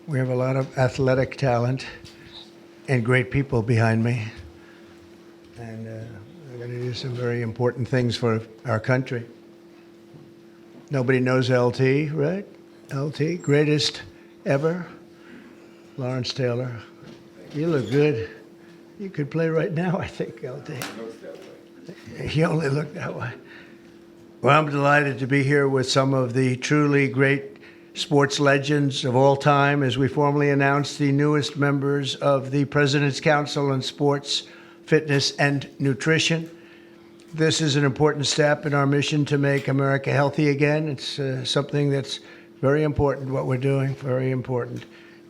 We have a lot of athletic talent and great people behind me. And we're going to do some very important things for our country. Nobody knows LT, right? LT, greatest ever. Lawrence Taylor. You look good. You could play right now, I think, LT. You only look that way. Well, I'm delighted to be here with some of the truly great sports legends of all time as we formally announce the newest members of the President's Council on Sports, Fitness, and Nutrition. This is an important step in our mission to make America healthy again. It's something that's very important, what we're doing, very important.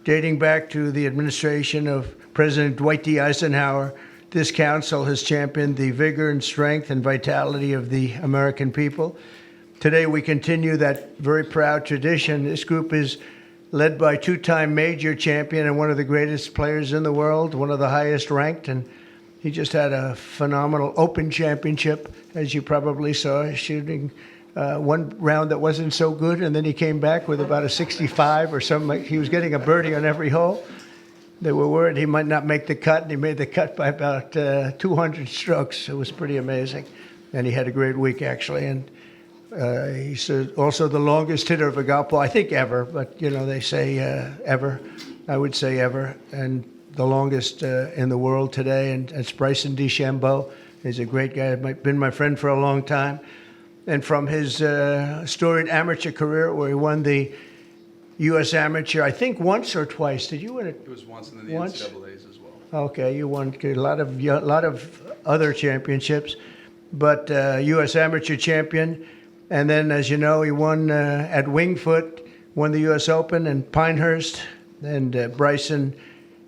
Dating back to the administration of President Dwight D. Eisenhower, this council has championed the vigor and strength and vitality of the American people. Today, we continue that very proud tradition. This group is led by two-time major champion and one of the greatest players in the world, one of the highest ranked, and he just had a phenomenal Open Championship, as you probably saw, shooting one round that wasn't so good, and then he came back with about a 65 or something. He was getting a birdie on every hole. They were worried he might not make the cut, and he made the cut by about 200 strokes. It was pretty amazing, and he had a great week, actually. And he's also the longest hitter of a golf ball, I think ever, but, you know, they say ever. I would say ever. And the longest in the world today, and it's Bryson DeChambeau. He's a great guy, been my friend for a long time. And from his storied amateur career, where he won the U.S. Amateur, I think once or twice. Did you win it? It was once, and then the NCAAs as well. Okay, you won a lot of other championships, but U.S. Amateur champion. And then, as you know, he won at Wingfoot, won the U.S. Open and Pinehurst. And Bryson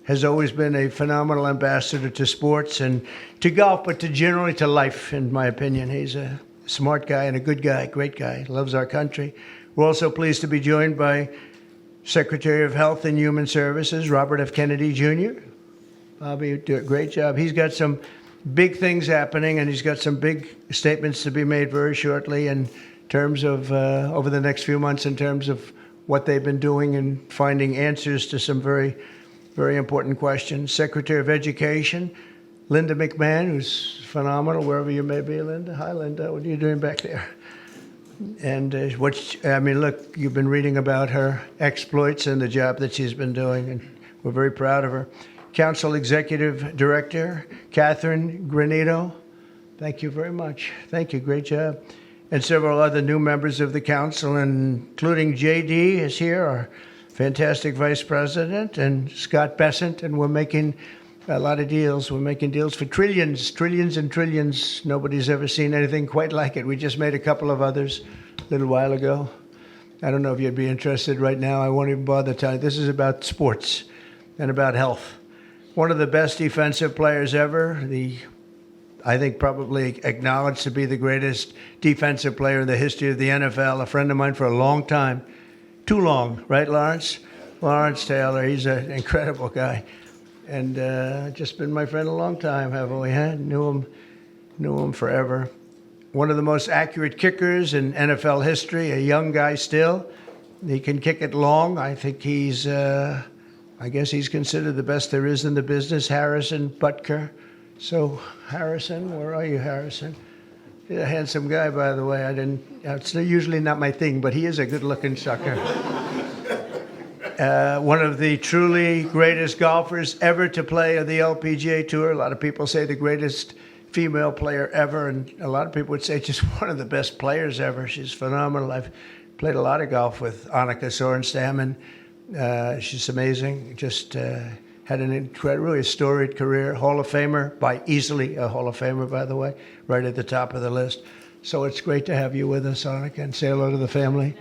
has always been a phenomenal ambassador to sports and to golf, but generally to life, in my opinion. He's a smart guy and a good guy, great guy, loves our country. We're also pleased to be joined by Secretary of Health and Human Services, Robert F. Kennedy, Jr. Bobby, you do a great job. He's got some big things happening, and he's got some big statements to be made very shortly in terms of over the next few months in terms of what they've been doing and finding answers to some very, very important questions. Secretary of Education, Linda McMahon, who's phenomenal, wherever you may be, Linda. Hi, Linda. What are you doing back there? And look, you've been reading about her exploits and the job that she's been doing, and we're very proud of her. Council Executive Director, Catherine Granito. Thank you very much. Thank you. Great job. And several other new members of the council, including J.D. is here, our fantastic vice president, and Scott Bessent, and we're making a lot of deals. We're making deals for trillions and trillions. Nobody's ever seen anything quite like it. We just made a couple of others a little while ago. I don't know if you'd be interested right now. I won't even bother telling you. This is about sports and about health. One of the best defensive players ever, I think probably acknowledged to be the greatest defensive player in the history of the NFL, a friend of mine for a long time. Too long, right, Lawrence? Lawrence Taylor, he's an incredible guy. And just been my friend a long time, haven't we? Knew him forever. One of the most accurate kickers in NFL history, a young guy still. He can kick it long. I think I guess he's considered the best there is in the business, Harrison Butker. So, Harrison, where are you, Harrison? He's a handsome guy, by the way. It's usually not my thing, but he is a good-looking sucker. One of the truly greatest golfers ever to play on the LPGA Tour. A lot of people say the greatest female player ever, and a lot of people would say just one of the best players ever. She's phenomenal. I've played a lot of golf with Annika Sorenstam, and she's amazing. Just had an incredibly storied career. Hall of Famer, by easily a Hall of Famer, by the way, right at the top of the list. So it's great to have you with us, Annika, and say hello to the family.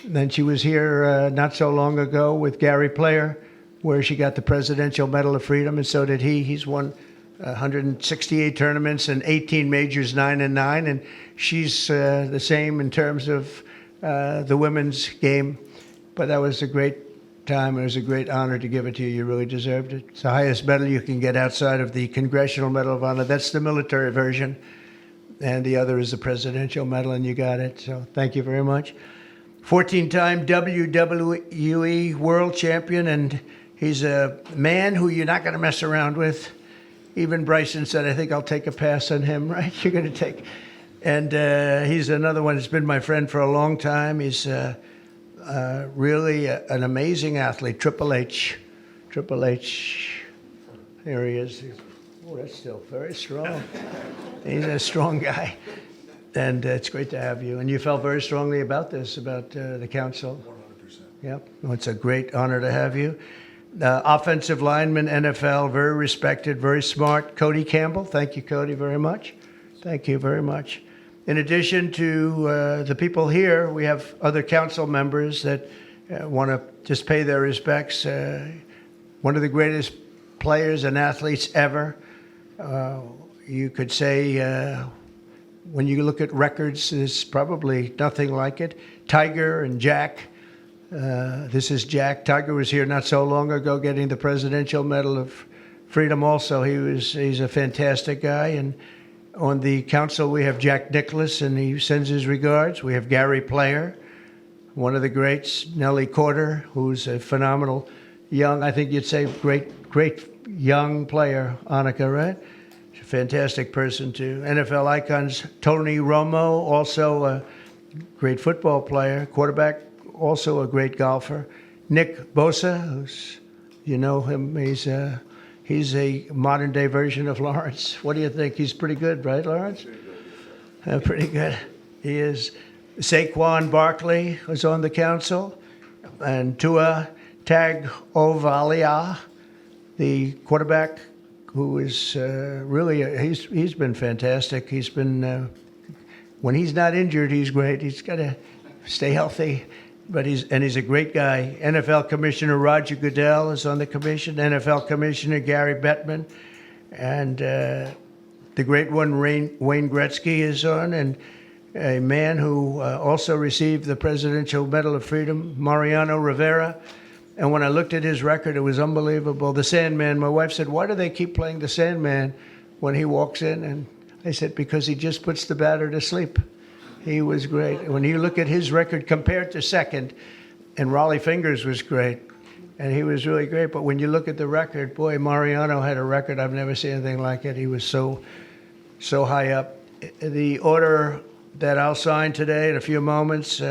And then she was here not so long ago with Gary Player, where she got the Presidential Medal of Freedom, and so did he. He's won 168 tournaments and 18 majors, 9-9, and she's the same in terms of the women's game. But that was a great time. It was a great honor to give it to you. You really deserved it. It's the highest medal you can get outside of the Congressional Medal of Honor. That's the military version. And the other is the Presidential Medal, and you got it. So thank you very much. 14-time WWE World Champion, and he's a man who you're not going to mess around with. Even Bryson said, I think I'll take a pass on him, right? You're going to take. And he's another one that's been my friend for a long time. He's really an amazing athlete. Triple H. There he is. Oh, that's still very strong. He's a strong guy. And it's great to have you. And you felt very strongly about this, about the council. 100%. Yep. Well, it's a great honor to have you. Offensive lineman, NFL, very respected, very smart. Cody Campbell. Thank you, Cody, very much. Thank you very much. In addition to the people here, we have other council members that want to just pay their respects. One of the greatest players and athletes ever. You could say, when you look at records, there's probably nothing like it. Tiger and Jack. This is Jack. Tiger was here not so long ago getting the Presidential Medal of Freedom also. He's a fantastic guy. And on the council, we have Jack Nicklaus, and he sends his regards. We have Gary Player, one of the greats. Nellie Corder, who's a phenomenal young, I think you'd say great young player. Annika, right? She's a fantastic person too. NFL icons, Tony Romo, also a great football player. Quarterback, also a great golfer. Nick Bosa, who's, you know him, he's a modern day version of Lawrence. What do you think? He's pretty good, right, Lawrence? Pretty good. He is. Saquon Barkley was on the council, and Tua Tagovailoa, the quarterback, who is really he's been fantastic. He's been when he's not injured, he's great. He's got to stay healthy. But he's a great guy. NFL Commissioner Roger Goodell is on the commission. NFL Commissioner Gary Bettman, and the great one Wayne Gretzky is on, and a man who also received the Presidential Medal of Freedom, Mariano Rivera. And when I looked at his record, it was unbelievable. The Sandman. My wife said, "Why do they keep playing the Sandman when he walks in?" And I said, "Because he just puts the batter to sleep." He was great. When you look at his record compared to second, and Raleigh Fingers was great, and he was really great. But when you look at the record, boy, Mariano had a record. I've never seen anything like it. He was so high up. The order that I'll sign today in a few moments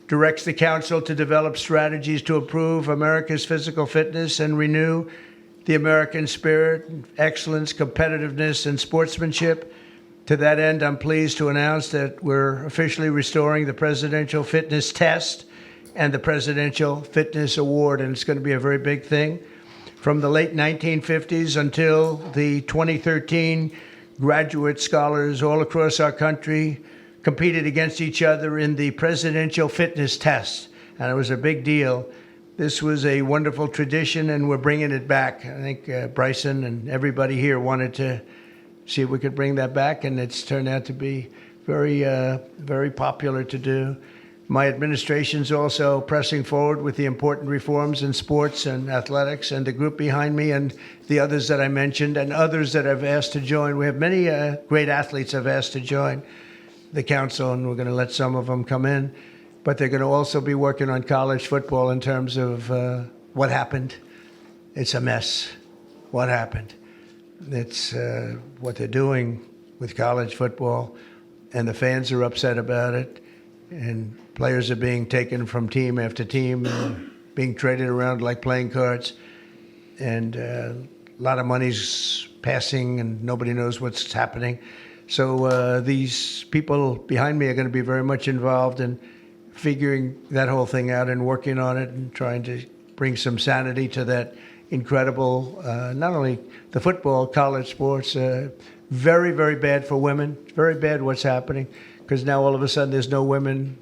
directs the council to develop strategies to improve America's physical fitness and renew the American spirit, excellence, competitiveness, and sportsmanship. To that end, I'm pleased to announce that we're officially restoring the Presidential Fitness Test and the Presidential Fitness Award, and it's going to be a very big thing. From the late 1950s until the 2013, graduate scholars all across our country competed against each other in the Presidential Fitness Test, and it was a big deal. This was a wonderful tradition, and we're bringing it back. I think Bryson and everybody here wanted to see if we could bring that back, and it's turned out to be very popular to do. My administration's also pressing forward with the important reforms in sports and athletics, and the group behind me and the others that I mentioned and others that I've asked to join. We have many great athletes I've asked to join the council, and we're going to let some of them come in. But they're going to also be working on college football in terms of what happened. It's a mess. What happened? It's what they're doing with college football, and the fans are upset about it, and players are being taken from team after team, being traded around like playing cards, and a lot of money's passing, and nobody knows what's happening. So these people behind me are going to be very much involved in figuring that whole thing out and working on it and trying to bring some sanity to that incredible, not only the football, college sports, very, very bad for women. Very bad what's happening, because now all of a sudden there's no women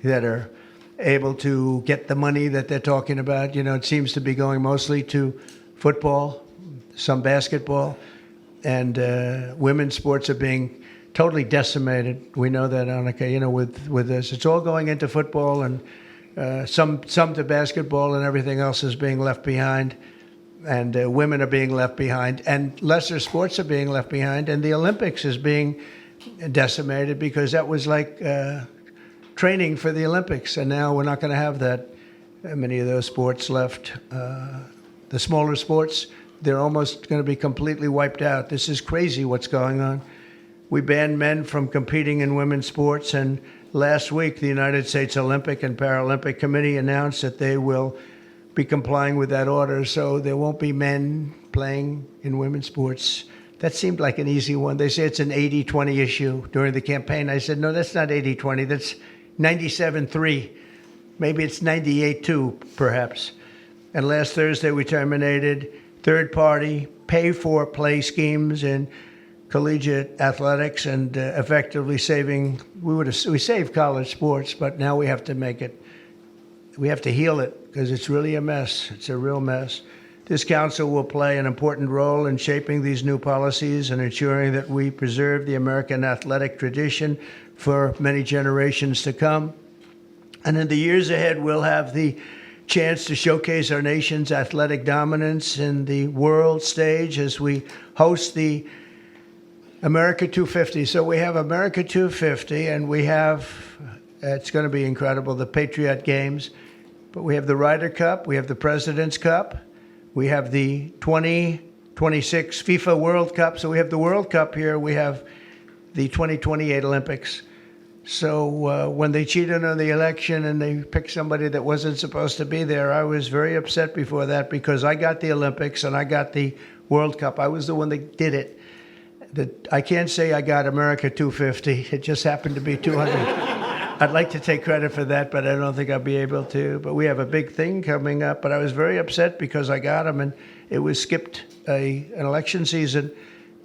that are able to get the money that they're talking about. You know, it seems to be going mostly to football, some basketball, and women's sports are being totally decimated. We know that, Annika, you know, with this. It's all going into football, and some to basketball, and everything else is being left behind. And women are being left behind, and lesser sports are being left behind, and the Olympics is being decimated, because that was like training for the Olympics, and now we're not going to have that many of those sports left. The smaller sports, they're almost going to be completely wiped out. This is crazy what's going on. We banned men from competing in women's sports, and last week the United States Olympic and Paralympic Committee announced that they will be complying with that order, so there won't be men playing in women's sports. That seemed like an easy one. They say it's an 80-20 issue during the campaign. I said, no, that's not 80-20. That's 97-3. Maybe it's 98-2, perhaps. And last Thursday, we terminated third-party, pay-for-play schemes in collegiate athletics and effectively we saved college sports, but now we have to heal it because it's really a mess. It's a real mess. This council will play an important role in shaping these new policies and ensuring that we preserve the American athletic tradition for many generations to come. And in the years ahead, we'll have the chance to showcase our nation's athletic dominance in the world stage as we host the America 250. So we have America 250, and we have, it's going to be incredible, the Patriot Games. But we have the Ryder Cup, we have the President's Cup, we have the 2026 FIFA World Cup. So we have the World Cup here, we have the 2028 Olympics. So when they cheated on the election and they picked somebody that wasn't supposed to be there, I was very upset before that because I got the Olympics and I got the World Cup. I was the one that did it. I can't say I got America 250. It just happened to be 200. I'd like to take credit for that, but I don't think I'll be able to. But we have a big thing coming up. But I was very upset because I got them, and it was skipped an election season.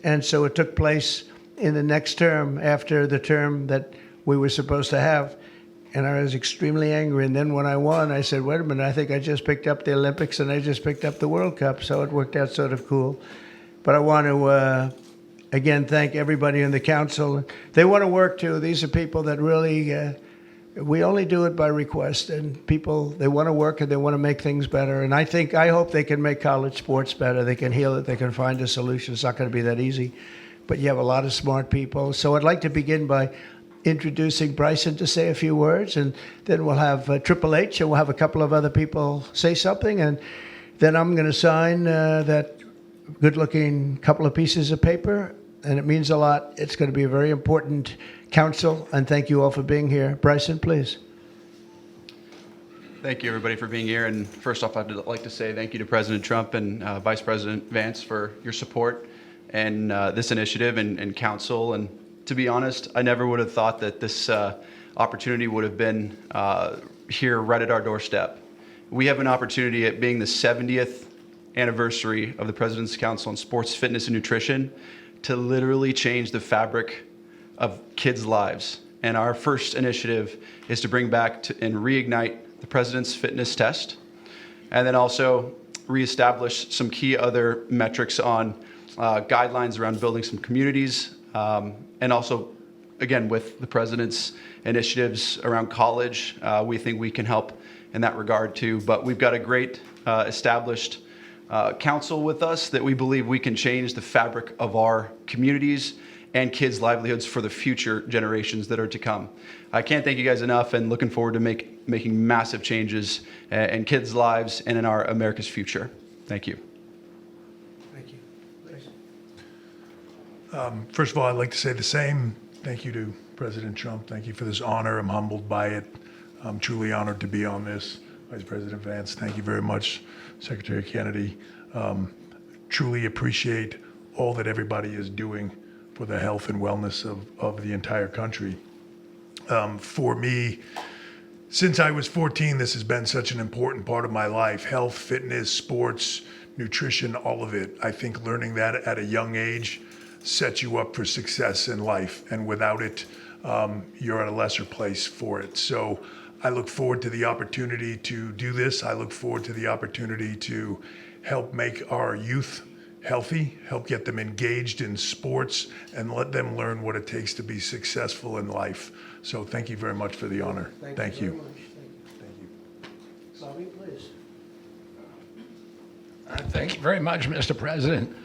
And so it took place in the next term after the term that we were supposed to have. And I was extremely angry. And then when I won, I said, wait a minute, I think I just picked up the Olympics and I just picked up the World Cup. So it worked out sort of cool. But I want to, again, thank everybody in the council. They want to work too. These are people that really, we only do it by request. And people, they want to work and they want to make things better. And I hope they can make college sports better. They can heal it. They can find a solution. It's not going to be that easy. But you have a lot of smart people. So I'd like to begin by introducing Bryson to say a few words, and then we'll have Triple H, and we'll have a couple of other people say something, and then I'm going to sign that good-looking couple of pieces of paper, and it means a lot. It's going to be a very important council, and thank you all for being here. Bryson, please. Thank you, everybody, for being here. And first off, I'd like to say thank you to President Trump and Vice President Vance for your support and this initiative and council. And to be honest, I never would have thought that this opportunity would have been here right at our doorstep. We have an opportunity at being the 70th anniversary of the President's Council on Sports, Fitness, and Nutrition to literally change the fabric of kids' lives. And our first initiative is to bring back and reignite the President's Fitness Test, and then also reestablish some key other metrics on guidelines around building some communities, and also, again, with the President's initiatives around college, we think we can help in that regard too. But we've got a great established council with us that we believe we can change the fabric of our communities and kids' livelihoods for the future generations that are to come. I can't thank you guys enough, and looking forward to making massive changes in kids' lives and in our America's future. Thank you. Thank you. First of all, I'd like to say the same. Thank you to President Trump. Thank you for this honor. I'm humbled by it. I'm truly honored to be on this. Vice President Vance, thank you very much. Secretary Kennedy, truly appreciate all that everybody is doing for the health and wellness of the entire country. For me, since I was 14, this has been such an important part of my life. Health, fitness, sports, nutrition, all of it. I think learning that at a young age sets you up for success in life. And without it, you're at a lesser place for it. So I look forward to the opportunity to do this. I look forward to the opportunity to help make our youth healthy, help get them engaged in sports, and let them learn what it takes to be successful in life. So thank you very much for the honor. Thank you. Thank you. Bobby, please. Thank you very much, Mr. President.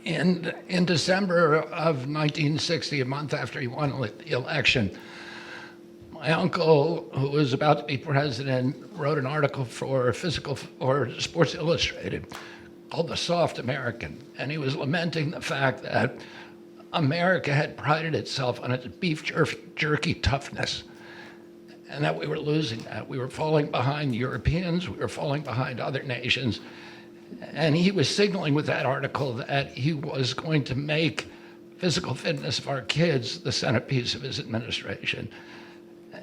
In December of 1960, a month after he won the election, my uncle, who was about to be president, wrote an article for Sports Illustrated called "The Soft American," and he was lamenting the fact that America had prided itself on its beef jerky toughness, and that we were losing that. We were falling behind Europeans, we were falling behind other nations, and he was signaling with that article that he was going to make physical fitness of our kids the centerpiece of his administration.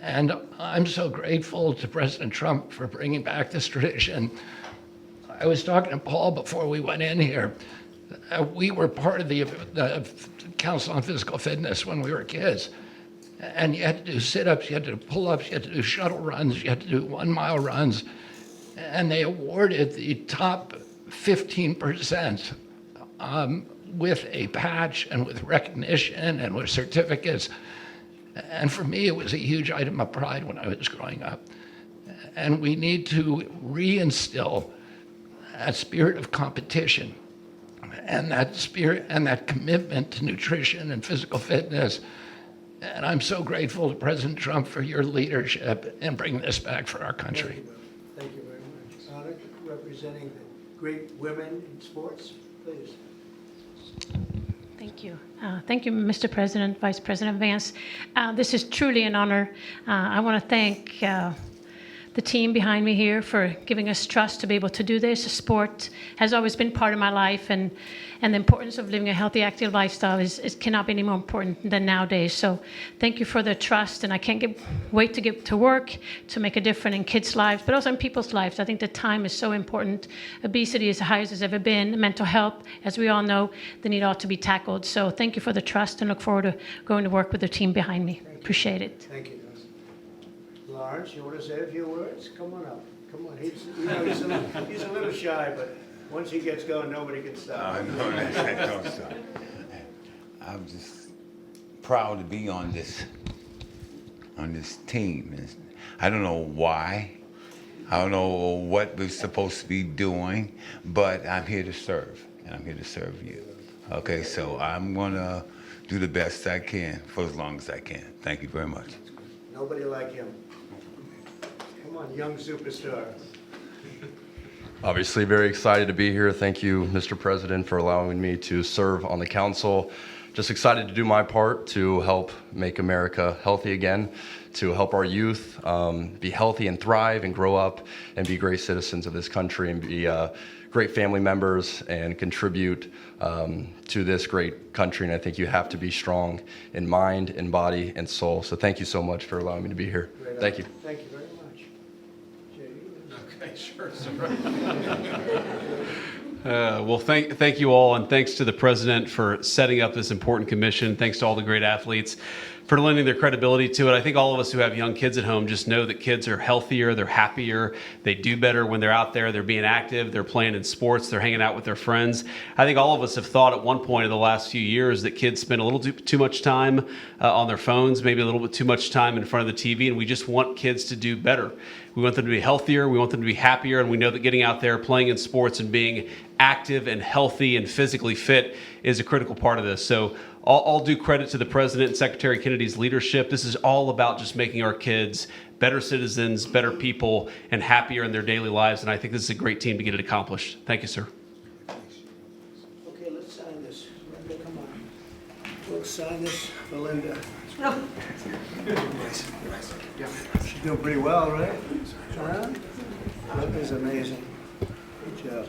And I'm so grateful to President Trump for bringing back this tradition. I was talking to Paul before we went in here. We were part of the Council on Physical Fitness when we were kids. And you had to do sit-ups, you had to do pull-ups, you had to do shuttle runs, you had to do 1-mile runs. And they awarded the top 15% with a patch and with recognition and with certificates. And for me, it was a huge item of pride when I was growing up. And we need to reinstill that spirit of competition and that spirit and that commitment to nutrition and physical fitness. And I'm so grateful to President Trump for your leadership in bringing this back for our country. Thank you very much. Honored representing the great women in sports, please. Thank you. Thank you, Mr. President, Vice President Vance. This is truly an honor. I want to thank the team behind me here for giving us trust to be able to do this. Sport has always been part of my life, and the importance of living a healthy, active lifestyle cannot be any more important than nowadays. So thank you for the trust, and I can't wait to get to work to make a difference in kids' lives, but also in people's lives. I think the time is so important. Obesity is the highest it's ever been. Mental health, as we all know, the need ought to be tackled. So thank you for the trust, and look forward to going to work with the team behind me. Appreciate it. Thank you. Lawrence, you want to say a few words? Come on up. Come on. He's a little shy, but once he gets going, nobody can stop. No, don't stop. I'm just proud to be on this team. I don't know why. I don't know what we're supposed to be doing, but I'm here to serve, and I'm here to serve you. Okay, so I'm gonna do the best I can for as long as I can. Thank you very much. Nobody like him. Come on, young superstar. Obviously very excited to be here. Thank you, Mr. President, for allowing me to serve on the council. Just excited to do my part to help make America healthy again, to help our youth be healthy and thrive and grow up and be great citizens of this country and be great family members and contribute to this great country. And I think you have to be strong in mind, in body, and soul. So thank you so much for allowing me to be here. Thank you. Thank you very much. Okay, sure. Well, thank you all, and thanks to the president for setting up this important commission. Thanks to all the great athletes for lending their credibility to it. I think all of us who have young kids at home just know that kids are healthier, they're happier, they do better when they're out there, they're being active, they're playing in sports, they're hanging out with their friends. I think all of us have thought at one point in the last few years that kids spend a little too much time on their phones, maybe a little bit too much time in front of the TV, and we just want kids to do better. We want them to be healthier, we want them to be happier, and we know that getting out there, playing in sports, and being active and healthy and physically fit is a critical part of this. So all due credit to the President and Secretary Kennedy's leadership. This is all about just making our kids better citizens, better people, and happier in their daily lives, and I think this is a great team to get it accomplished. Thank you, sir. Okay, let's sign this. Linda, come on. We'll sign this for Linda. Yeah, she's doing pretty well, right? That is amazing. Good job.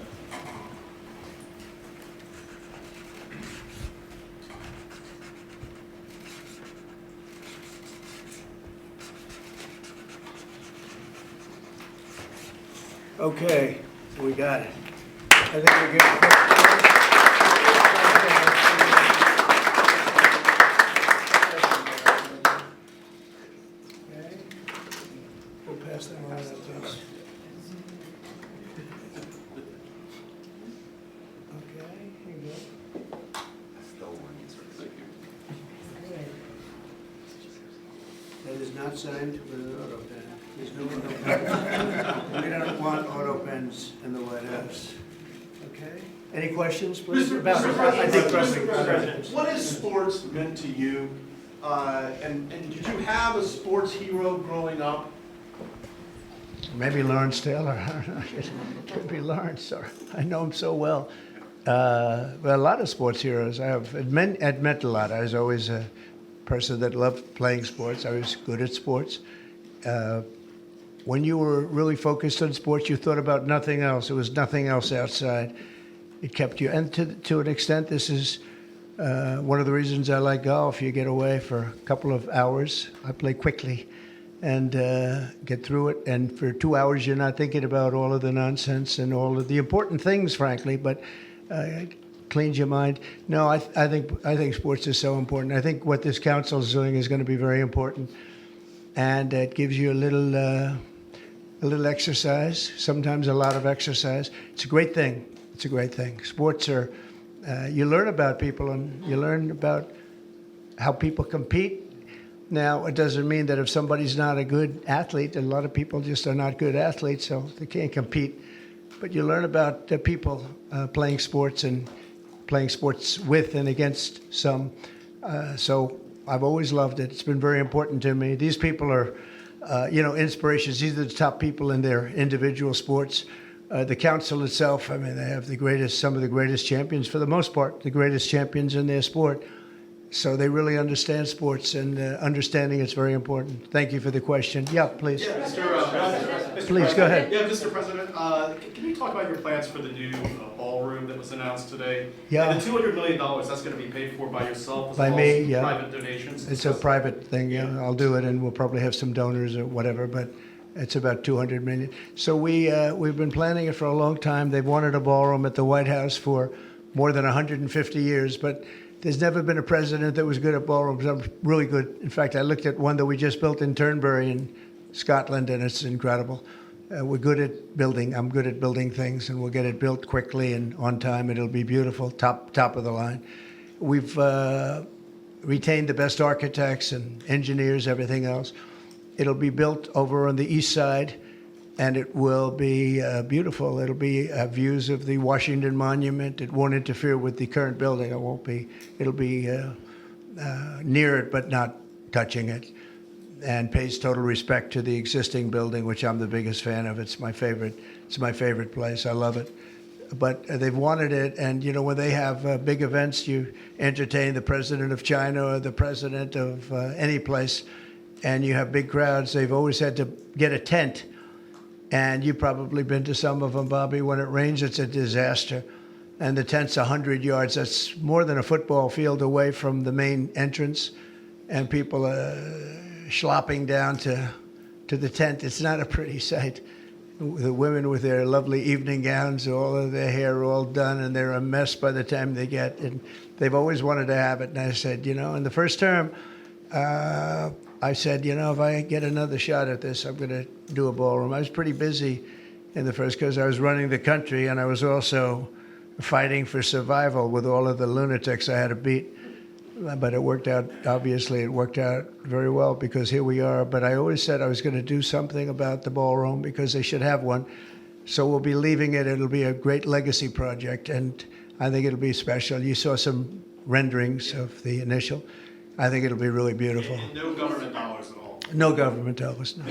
Okay, we got it. I think we're good. Okay. We'll pass them around, please. Okay, here you go. That is not signed with an auto pen. There's no auto pen. We don't want auto pens in the White House. Okay. Any questions, please? Mr. About- I think President. What has sports meant to you? And did you have a sports hero growing up? Maybe Lawrence Taylor. I don't know. It could be Lawrence. Or I know him so well. Well, a lot of sports heroes. It meant a lot. I was always a person that loved playing sports. I was good at sports. When you were really focused on sports, you thought about nothing else. There was nothing else outside. It kept you. And to an extent, this is one of the reasons I like golf. You get away for a couple of hours. I play quickly and get through it. And for 2 hours, you're not thinking about all of the nonsense and all of the important things, frankly, but it cleans your mind. No, I think sports is so important. I think what this council is doing is going to be very important, and it gives you a little exercise, sometimes a lot of exercise. It's a great thing. It's a great thing. Sports are, you learn about people and you learn about how people compete. Now, it doesn't mean that if somebody's not a good athlete, a lot of people just are not good athletes, so they can't compete. But you learn about people playing sports and playing sports with and against some. So I've always loved it. It's been very important to me. These people are, inspirations. These are the top people in their individual sports. The council itself, I mean, they have some of the greatest champions, for the most part, the greatest champions in their sport. So they really understand sports, and understanding it's very important. Thank you for the question. Yeah, please. Yeah, Mr. Please, go ahead. Yeah, Mr. President, can you talk about your plans for the new ballroom that was announced today? Yeah. And the $200 million, that's going to be paid for by yourself as By well me, as yeah. private donations? It's a private thing, yeah. I'll do it, and we'll probably have some donors or whatever, but it's about $200 million. So we've been planning it for a long time. They've wanted a ballroom at the White House for more than 150 years, but there's never been a president that was good at ballrooms. I'm really good. In fact, I looked at one that we just built in Turnberry in Scotland, and it's incredible. We're good at building. I'm good at building things, and we'll get it built quickly and on time. It'll be beautiful, top of the line. We've retained the best architects and engineers, everything else. It'll be built over on the east side, and it will be beautiful. It'll be views of the Washington Monument. It won't interfere with the current building. It'll be near it, but not touching it, and pays total respect to the existing building, which I'm the biggest fan of. It's my favorite. It's my favorite place. I love it. But they've wanted it, and when they have big events, you entertain the president of China or the president of any place, and you have big crowds. They've always had to get a tent. And you've probably been to some of them, Bobby. When it rains, it's a disaster. And the tent's 100 yards. That's more than a football field away from the main entrance. And people are schlopping down to the tent. It's not a pretty sight. The women with their lovely evening gowns, all of their hair all done, and they're a mess by the time they get. And they've always wanted to have it. And I said, in the first term, I said, if I get another shot at this, I'm going to do a ballroom. I was pretty busy in the first because I was running the country, and I was also fighting for survival with all of the lunatics I had to beat. But it worked out, obviously, it worked out very well because here we are. But I always said I was going to do something about the ballroom because they should have one. So we'll be leaving it. It'll be a great legacy project, and I think it'll be special. You saw some renderings of the initial. I think it'll be really beautiful. And no government dollars at all? No government dollars, no. I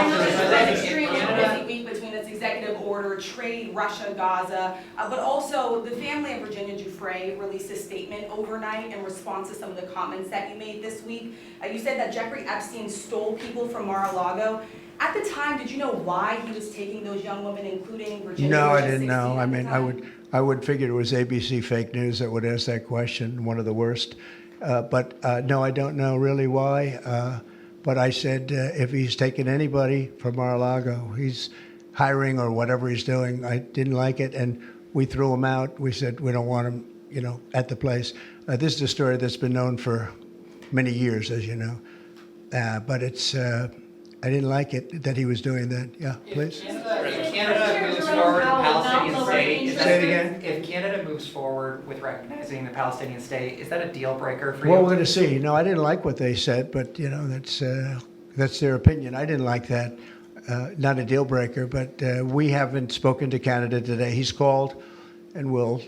know this is an extremely busy week between its executive order, trade, Russia, Gaza, but also the family of Virginia Giuffre released a statement overnight in response to some of the comments that you made this week. You said that Jeffrey Epstein stole people from Mar-a-Lago. At the time, did you know why he was taking those young women, including Virginia? No, who was I just didn't know. 16 I at the mean, time? I would figure it was ABC fake news that would ask that question, one of the worst. But no, I don't know really why. But I said, if he's taking anybody from Mar-a-Lago, he's hiring or whatever he's doing. I didn't like it, and we threw him out. We said we don't want him, at the place. This is a story that's been known for many years, as you know. But it's, I didn't like it that he was doing that. Yeah, please. If Canada moves forward with Palestinian state, Say it again. if Canada moves forward with recognizing the Palestinian state, is that a deal breaker for you? Well, we're going to see. No, I didn't like what they said, but that's their opinion. I didn't like that. Not a deal breaker, but we haven't spoken to Canada today. He's called. and we'll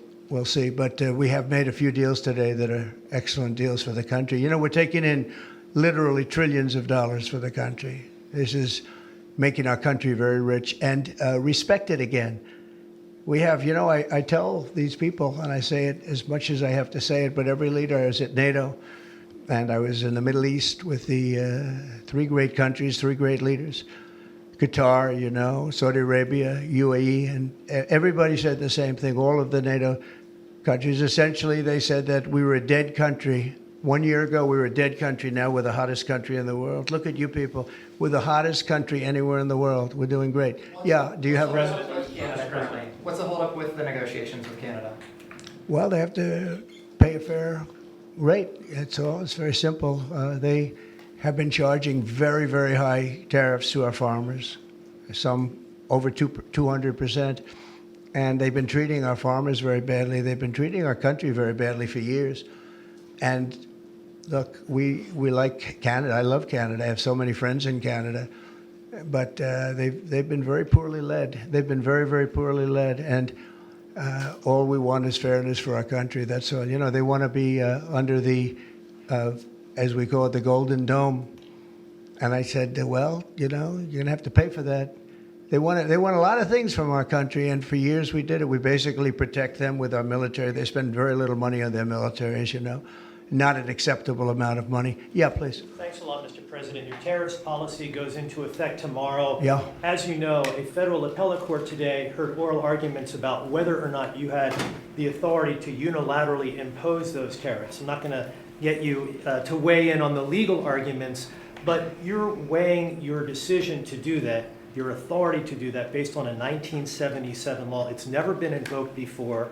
see. But we have made a few deals today that are excellent deals for the country. You know, we're taking in literally trillions of dollars for the country. This is making our country very rich and respected again. We have, you know, I tell these people, and I say it as much as I have to say it, but every leader, I was at NATO, and I was in the Middle East with the three great countries, three great leaders, Qatar, you know, Saudi Arabia, UAE, and everybody said the same thing. All of the NATO countries, essentially, they said that we were a dead country. 1 year ago, we were a dead country. Now we're the hottest country in the world. Look at you people. We're the hottest country anywhere in the world. We're doing great. Yeah, do you have... Canada currently. What's the holdup with the negotiations with Canada? Well, they have to pay a fair rate. That's all. It's very simple. They have been charging very, very high tariffs to our farmers, some over 200%. And they've been treating our farmers very badly. They've been treating our country very badly for years. And look, we like Canada. I love Canada. I have so many friends in Canada. But they've been very poorly led. They've been very, very poorly led. And all we want is fairness for our country. That's all. You know, they want to be under the, as we call it, the Golden Dome. And I said, well, you know, you're going to have to pay for that. They want a lot of things from our country, and for years we did it. We basically protect them with our military. They spend very little money on their military, as you know. Not an acceptable amount of money. Yeah, please. Thanks a lot, Mr. President. Your tariffs policy goes into effect tomorrow. Yeah. As you know, a federal appellate court today heard oral arguments about whether or not you had the authority to unilaterally impose those tariffs. I'm not going to get you to weigh in on the legal arguments, but you're weighing your decision to do that, your authority to do that, based on a 1977 law. It's never been invoked before.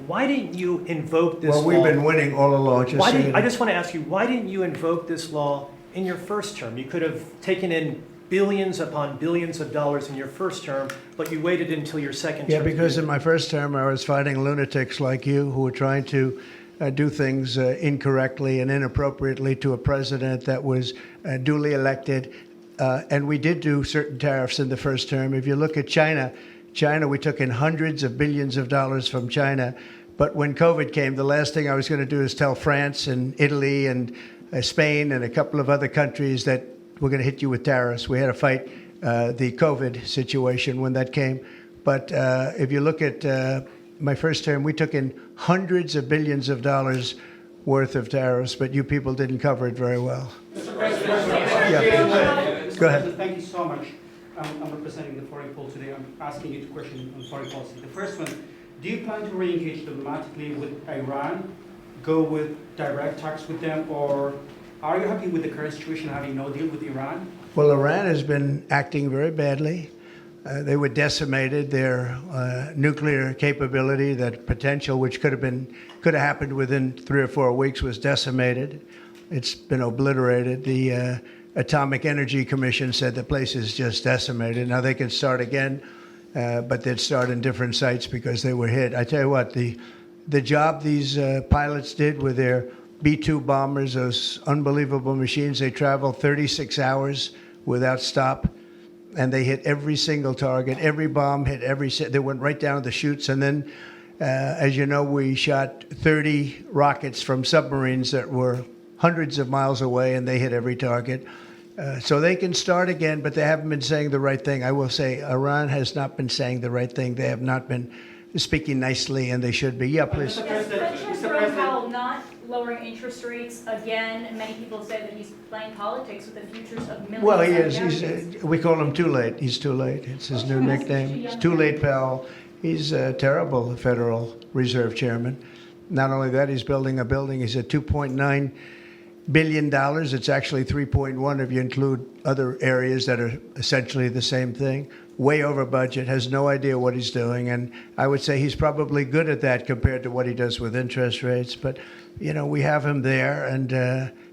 Why didn't you invoke this law? Well, we've been winning all along. I just want to ask you, why didn't you invoke this law in your first term? You could have taken in billions upon billions of dollars in your first term, but you waited until your second term. Yeah, because in my first term, I was fighting lunatics like you who were trying to do things incorrectly and inappropriately to a president that was duly elected. And we did do certain tariffs in the first term. If you look at China, we took in hundreds of billions of dollars from China. But when COVID came, the last thing I was going to do is tell France and Italy and Spain and a couple of other countries that we're going to hit you with tariffs. We had to fight the COVID situation when that came. But if you look at my first term, we took in hundreds of billions of dollars worth of tariffs, but you people didn't cover it very well. Mr. President, Go ahead. Thank you so much. I'm representing the foreign poll today. I'm asking you two questions on foreign policy. The first one, do you plan to re-engage diplomatically with Iran, go with direct talks with them, or are you happy with the current situation, having no deal with Iran? Well, Iran has been acting very badly. They were decimated. Their nuclear capability, that potential, which could have happened within 3 or 4 weeks, was decimated. It's been obliterated. The Atomic Energy Commission said the place is just decimated. Now they can start again, but they'd start in different sites because they were hit. I tell you what, the job these pilots did with their B-2 bombers, those unbelievable machines, they traveled 36 hours without stop, and they hit every single target. Every bomb hit they went right down the chutes, and then, as you know, we shot 30 rockets from submarines that were hundreds of miles away, and they hit every target. So they can start again, but they haven't been saying the right thing. I will say Iran has not been saying the right thing. They have not been speaking nicely, and they should be. Yeah, please. Mr. Yes, President, President Powell not lowering interest rates again. Many people say that he's playing politics with the futures of millions. Well, he of is. Americans. We call him Too Late. He's too late. It's his new nickname. He's Too Late Powell. He's a terrible Federal Reserve Chairman. Not only that, he's building a building. He's at $2.9 billion. It's actually 3.1 if you include other areas that are essentially the same thing. Way over budget, has no idea what he's doing. And I would say he's probably good at that compared to what he does with interest rates. But, you know, we have him there, and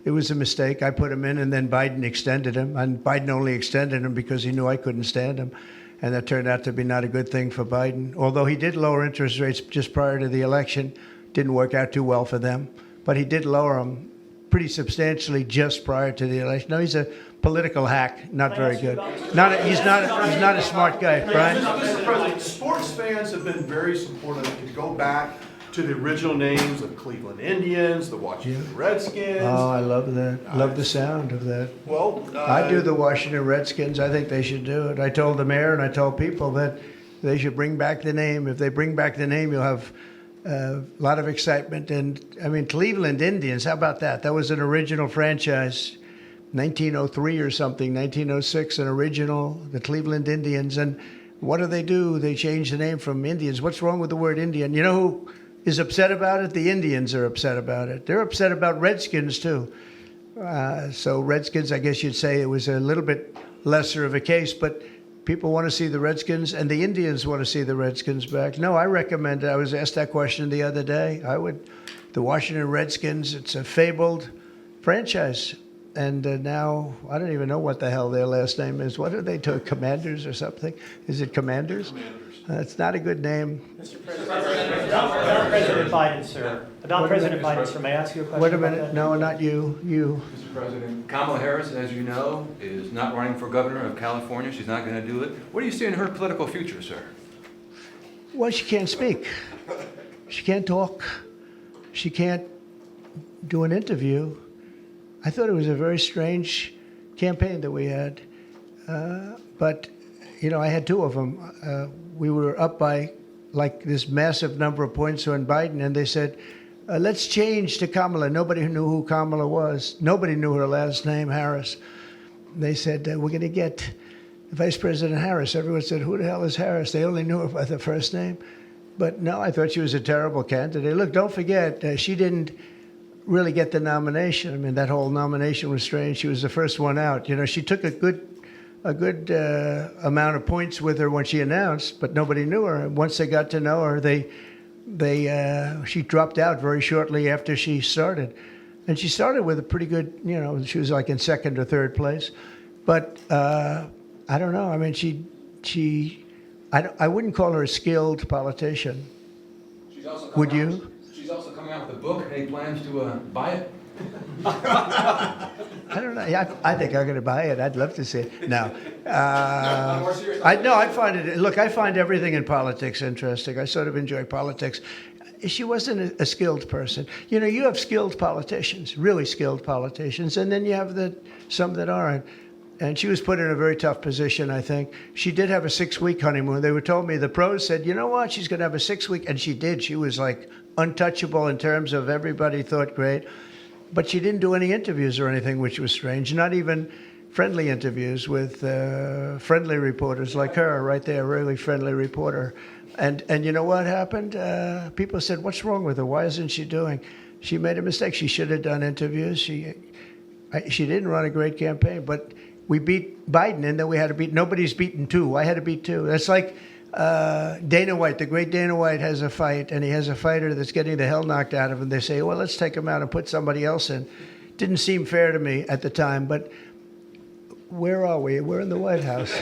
it was a mistake. I put him in, and then Biden extended him. And Biden only extended him because he knew I couldn't stand him. And that turned out to be not a good thing for Biden. Although he did lower interest rates just prior to the election. Didn't work out too well for them. But he did lower them pretty substantially just prior to the election. No, he's a political hack, not Can I very ask you good. about- He's not a smart guy, Brian. Mr. President, sports fans have been very supportive to go back to the original names of Cleveland Indians, the Washington Redskins. Oh, I love that. Love the sound of that. Well, I do the Washington Redskins. I think they should do it. I told the mayor and I told people that they should bring back the name. If they bring back the name, you'll have a lot of excitement. And I mean, Cleveland Indians, how about that? That was an original franchise, 1903 or something, 1906, an original, the Cleveland Indians. And what do? They changed the name from Indians. What's wrong with the word Indian? You know who is upset about it? The Indians are upset about it. They're upset about Redskins, too. So Redskins, I guess you'd say it was a little bit lesser of a case, but people want to see the Redskins, and the Indians want to see the Redskins back. No, I recommend it. I was asked that question the other day. The Washington Redskins, it's a fabled franchise. And now, I don't even know what the hell their last name is. What are they to Commanders or something? Is it Commanders? It's not a good name. Mr. President, about President Biden, sir. About President Biden, sir, may I ask you a question? Wait a about minute. that? No, not you. You. Mr. President, Kamala Harris, as you know, is not running for governor of California. She's not going to do it. What do you see in her political future, sir? Well, she can't speak. She can't talk. She can't do an interview. I thought it was a very strange campaign that we had. But, you know, I had two of them. We were up by like this massive number of points on Biden, and they said, let's change to Kamala. Nobody knew who Kamala was. Nobody knew her last name, Harris. They said, we're going to get Vice President Harris. Everyone said, who the hell is Harris? They only knew her by the first name. But no, I thought she was a terrible candidate. Look, don't forget, she didn't really get the nomination. I mean, that whole nomination was strange. She was the first one out. You know, she took a good amount of points with her when she announced, but nobody knew her. And once they got to know her, she dropped out very shortly after she started. And she started with a pretty good, you know, she was like in second or third place. But I don't know. I mean, I wouldn't call her a skilled politician. Would you? She's also coming out with a book. Any plans to buy it? I don't know. I think I'm going to buy it. I'd love to see it. No. More serious. I find it. Look, I find everything in politics interesting. I sort of enjoy politics. She wasn't a skilled person. You know, you have skilled politicians, really skilled politicians, and then you have some that aren't. And she was put in a very tough position, I think. She did have a 6-week honeymoon. They told me, the pros said, you know what, she's going to have a 6-week, and she did. She was like untouchable in terms of everybody thought great. But she didn't do any interviews or anything, which was strange. Not even friendly interviews with friendly reporters like her right there, really friendly reporter. And you know what happened? People said, what's wrong with her? Why isn't she doing? She made a mistake. She should have done interviews. She didn't run a great campaign, but we beat Biden, and then we had to beat, nobody's beaten two. I had to beat two. That's like Dana White, the great Dana White has a fight, and he has a fighter that's getting the hell knocked out of him. They say, well, let's take him out and put somebody else in. Didn't seem fair to me at the time, but where are we? We're in the White House.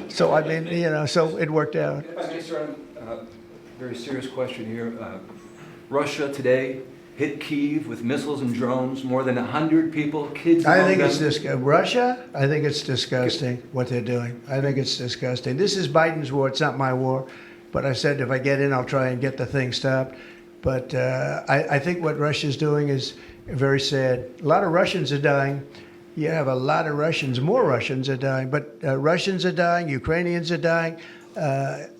So, I mean, you know, so it worked out. If I may start a very serious question here. Russia today hit Kyiv with missiles and drones, more than 100 people, kids among I think them. it's Russia, I think it's disgusting what they're doing. I think it's disgusting. This is Biden's war. It's not my war. But I said if I get in, I'll try and get the thing stopped. But I think what Russia's doing is very sad. A lot of Russians are dying. You have a lot of Russians. More Russians are dying. But Russians are dying. Ukrainians are dying.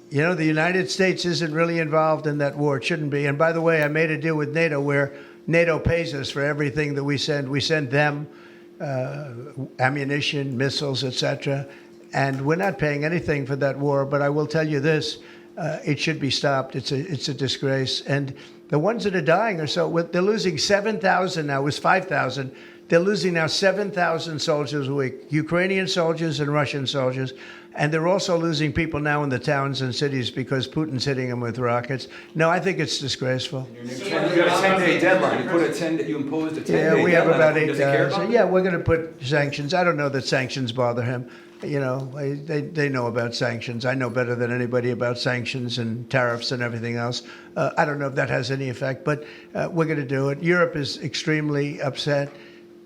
You know, the United States isn't really involved in that war. It shouldn't be. And by the way, I made a deal with NATO where NATO pays us for everything that we send. We send them ammunition, missiles, etc. And we're not paying anything for that war. But I will tell you this, it should be stopped. It's a disgrace. And the ones that are dying are they're losing 7,000 now. It was 5,000. They're losing now 7,000 soldiers a week, Ukrainian soldiers and Russian soldiers. And they're also losing people now in the towns and cities because Putin's hitting them with rockets. No, I think it's disgraceful. You got a 10-day deadline. You imposed a 10-day deadline. Yeah, we have about 8 Does he care about days. Yeah, we're going to put sanctions. I don't know that sanctions bother him. You know, they know about sanctions. I know better than anybody about sanctions and tariffs and everything else. I don't know if that has any effect, but we're going to do it. Europe is extremely upset.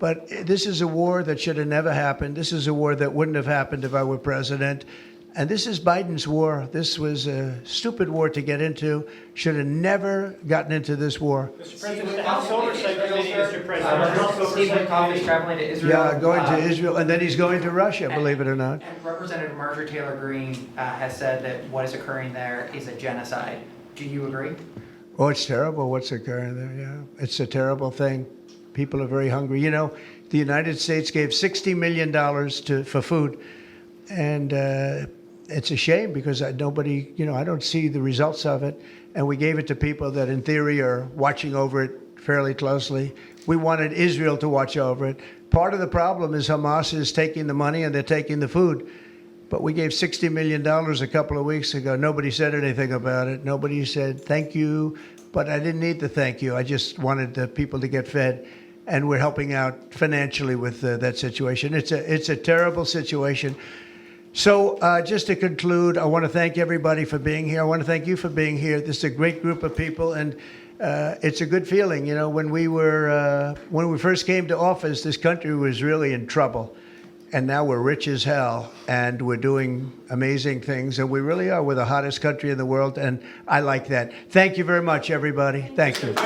But this is a war that should have never happened. This is a war that wouldn't have happened if I were president. And this is Biden's war. This was a stupid war to get into. Should have never gotten into this war. Mr. President, the House Oversight Committee, Mr. President. the House Steve Oversight Witkoff is Committee- traveling to Israel. Yeah, going to Israel, and then he's going to Russia, believe it or not. And Representative Marjorie Taylor Greene has said that what is occurring there is a genocide. Do you agree? Oh, it's terrible what's occurring there, yeah. It's a terrible thing. People are very hungry. You know, the United States gave $60 million for food, and it's a shame because nobody, I don't see the results of it. And we gave it to people that in theory are watching over it fairly closely. We wanted Israel to watch over it. Part of the problem is Hamas is taking the money and they're taking the food. But we gave $60 million a couple of weeks ago. Nobody said anything about it. Nobody said thank you, but I didn't need the thank you. I just wanted the people to get fed. And we're helping out financially with that situation. It's a terrible situation. So just to conclude, I want to thank everybody for being here. I want to thank you for being here. This is a great group of people, and it's a good feeling. When we first came to office, this country was really in trouble, and now we're rich as hell, and we're doing amazing things, and we really are. We're the hottest country in the world, and I like that. Thank you very much, everybody. Thank you.